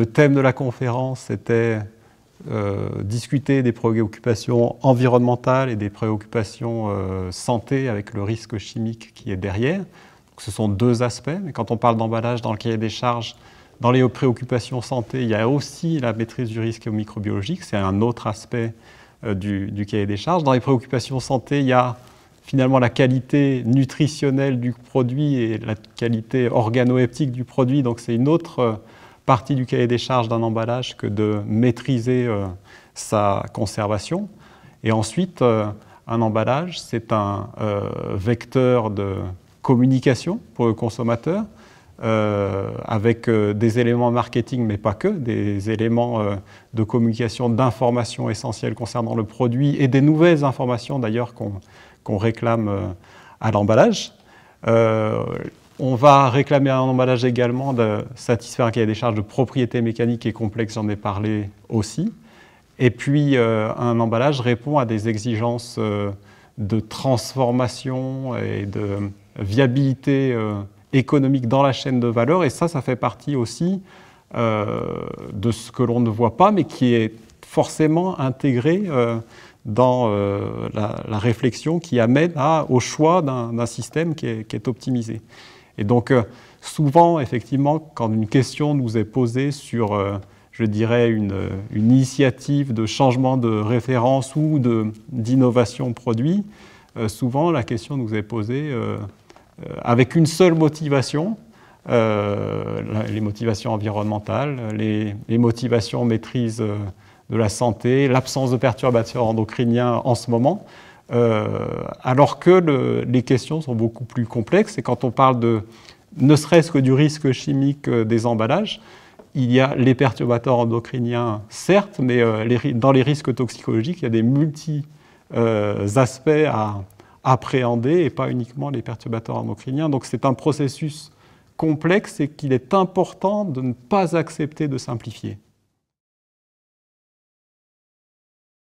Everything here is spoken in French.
Le thème de la conférence était discuter des préoccupations environnementales et des préoccupations santé avec le risque chimique qui est derrière. Donc, ce sont deux aspects, mais quand on parle d'emballage dans le cahier des charges, dans les préoccupations santé, il y a aussi la maîtrise du risque microbiologique, c'est un autre aspect du cahier des charges. Dans les préoccupations santé, il y a finalement la qualité nutritionnelle du produit et la qualité organoleptique du produit, donc c'est une autre partie du cahier des charges d'un emballage que de maîtriser sa conservation. Et ensuite, un emballage, c'est un vecteur de communication pour le consommateur, avec des éléments marketing, mais pas que, des éléments de communication, d'informations essentielles concernant le produit et des nouvelles informations d'ailleurs qu'on réclame à l'emballage. On va réclamer à un emballage également de satisfaire un cahier des charges de propriété mécanique et complexe, j'en ai parlé aussi. Et puis un emballage répond à des exigences de transformation et de viabilité économique dans la chaîne de valeur. Et ça fait partie aussi de ce que l'on ne voit pas, mais qui est forcément intégré dans la réflexion qui amène au choix d'un système qui est optimisé. Et donc, souvent, effectivement, quand une question nous est posée sur, je dirais, une initiative de changement de référence ou d'innovation produit, souvent, la question nous est posée avec une seule motivation, les motivations environnementales, les motivations maîtrise de la santé, l'absence de perturbateurs endocriniens en ce moment, alors que les questions sont beaucoup plus complexes. Et quand on parle ne serait-ce que du risque chimique des emballages, il y a les perturbateurs endocriniens, certes, mais dans les risques toxicologiques, il y a des multi-aspects à appréhender et pas uniquement les perturbateurs endocriniens. Donc c'est un processus complexe et qu'il est important de ne pas accepter de simplifier.